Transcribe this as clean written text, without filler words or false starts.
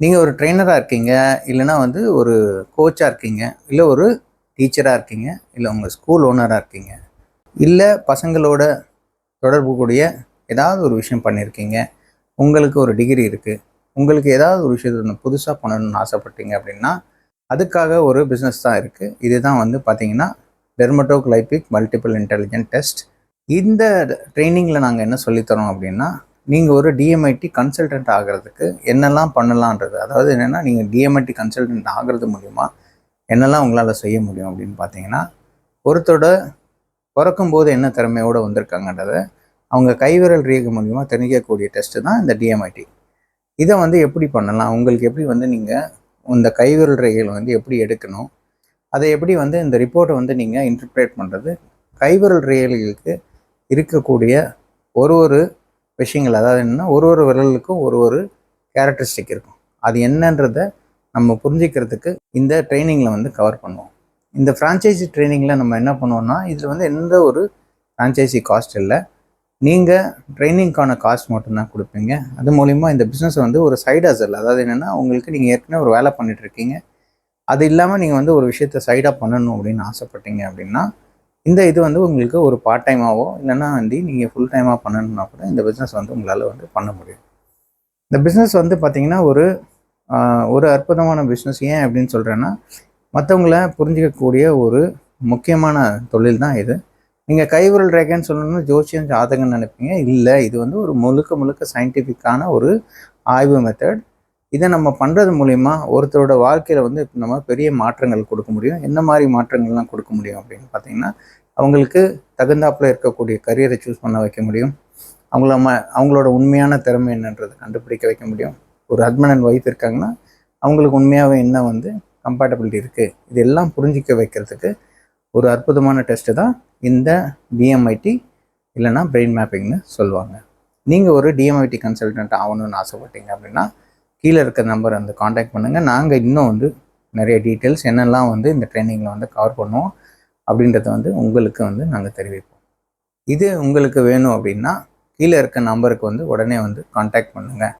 நீங்கள் ஒரு ட்ரெயினராக இருக்கீங்க, இல்லைனா வந்து ஒரு கோச்சாக இருக்கீங்க, இல்லை ஒரு டீச்சராக இருக்கீங்க, இல்லை உங்கள் ஸ்கூல் ஓனராக இருக்கீங்க, இல்லை பசங்களோட தொடர்பு கூடிய ஏதாவது ஒரு விஷயம் பண்ணியிருக்கீங்க, உங்களுக்கு ஒரு டிகிரி இருக்குது, உங்களுக்கு ஏதாவது ஒரு விஷயத்தை ஒன்று புதுசாக பண்ணணும்னு ஆசைப்பட்டீங்க அப்படின்னா அதுக்காக ஒரு பிஸ்னஸ் தான் இருக்குது. இதுதான் வந்து பார்த்தீங்கன்னா டெர்மட்டோகிளைபிக் மல்டிபிள் இன்டெலிஜென்ட் டெஸ்ட். இந்த ட்ரைனிங்கில் நாங்கள் என்ன சொல்லித்தரோம் அப்படின்னா, நீங்கள் ஒரு டிஎம்ஐடி கன்சல்டன்ட் ஆகிறதுக்கு என்னெல்லாம் பண்ணலான்றது, அதாவது என்னென்னா நீங்கள் டிஎம்ஐடி கன்சல்டன்ட் ஆகிறது மூலிமா என்னெல்லாம் உங்களால் செய்ய முடியும் அப்படின்னு பார்த்தீங்கன்னா, ஒருத்தரோட பிறக்கும்போது என்ன திறமையோடு வந்திருக்காங்கன்றதை அவங்க கைவிரல் ரேகை மூலிமா தெரிஞ்சிக்கக்கூடிய டெஸ்ட்டு தான் இந்த டிஎம்ஐடி. இதை வந்து எப்படி பண்ணலாம், உங்களுக்கு எப்படி வந்து நீங்கள் இந்த கைவிரல் ரேகைகளை வந்து எப்படி எடுக்கணும், அதை எப்படி வந்து இந்த ரிப்போர்ட்டை வந்து நீங்கள் இன்டர்பிரேட் பண்ணுறது, கைவிரல் ரேகைகளுக்கு இருக்கக்கூடிய ஒரு விஷயங்கள், அதாவது என்னென்னா ஒரு விரலுக்கும் ஒரு கேரக்டரிஸ்டிக் இருக்கும். அது என்னன்றதை நம்ம புரிஞ்சிக்கிறதுக்கு இந்த ட்ரைனிங்கில் வந்து கவர் பண்ணுவோம். இந்த ஃப்ரான்ச்சைசி ட்ரைனிங்கில் நம்ம என்ன பண்ணுவோம்னா, இதில் வந்து எந்த ஒரு ஃப்ரான்ச்சைசி காஸ்ட் இல்லை, நீங்கள் ட்ரைனிங்க்கான காஸ்ட் மட்டும்தான் கொடுப்பீங்க. அது மூலிமா இந்த பிஸ்னஸ் வந்து ஒரு சைட் ஹசல், அதாவது என்னென்னா உங்களுக்கு நீங்கள் ஏற்கனவே ஒரு வேலை பண்ணிகிட்ருக்கீங்க, அது இல்லாமல் நீங்கள் வந்து ஒரு விஷயத்தை சைடாக பண்ணணும் அப்படின்னு ஆசைப்பட்டீங்க அப்படின்னா இந்த இது வந்து உங்களுக்கு ஒரு பார்ட் டைமாகவோ இல்லைன்னா வந்து நீங்கள் ஃபுல் டைமாக பண்ணணுன்னா கூட இந்த பிஸ்னஸ் வந்து உங்களால் வந்து பண்ண முடியும். இந்த பிஸ்னஸ் வந்து பார்த்திங்கன்னா ஒரு அற்புதமான பிஸ்னஸ். ஏன் அப்படின்னு சொல்கிறேன்னா, மற்றவங்கள புரிஞ்சிக்கக்கூடிய ஒரு முக்கியமான தொழில் தான் இது. நீங்கள் கைவிரல் ரேகைன்னு சொல்லணும்னா ஜோசியம் ஜாதகம்னு நினைப்பீங்க. இல்லை, இது வந்து ஒரு முழுக்க சயின்டிஃபிக்கான ஒரு ஆய்வு மெத்தட். இதை நம்ம பண்ணுறது மூலிமா ஒருத்தரோட வாழ்க்கையில் வந்து நம்ம பெரிய மாற்றங்கள் கொடுக்க முடியும். என்ன மாதிரி மாற்றங்கள்லாம் கொடுக்க முடியும் அப்படின்னு பார்த்தீங்கன்னா, அவங்களுக்கு தகுந்தாப்பில் இருக்கக்கூடிய கரியரை சூஸ் பண்ண வைக்க முடியும். அவங்களோட உண்மையான திறமை என்னன்றதை கண்டுபிடிக்க வைக்க முடியும். ஒரு ஹஸ்பண்ட் அண்ட் ஒய்ஃப் இருக்காங்கன்னா அவங்களுக்கு உண்மையாகவே என்ன வந்து கம்பேட்டபிலிட்டி இருக்குது, இதெல்லாம் புரிஞ்சிக்க வைக்கிறதுக்கு ஒரு அற்புதமான டெஸ்ட்டு தான் இந்த டிஎம்ஐடி, இல்லைனா பிரெயின் மேப்பிங்னு சொல்லுவாங்க. நீங்கள் ஒரு டிஎம்ஐடி கன்சல்டன்ட் ஆகணும்னு ஆசைப்பட்டீங்க அப்படின்னா கீழே இருக்க நம்பர் வந்து காண்டாக்ட் பண்ணுங்கள். நாங்கள் இன்னும் வந்து நிறைய டீட்டெயில்ஸ் என்னெல்லாம் வந்து இந்த ட்ரைனிங்கில் வந்து கவர் பண்ணுவோம் அப்படின்றத வந்து உங்களுக்கு வந்து நாங்கள் தெரிவிப்போம். இது உங்களுக்கு வேணும் அப்படின்னா கீழே இருக்க நம்பருக்கு வந்து உடனே வந்து காண்டாக்ட் பண்ணுங்கள்.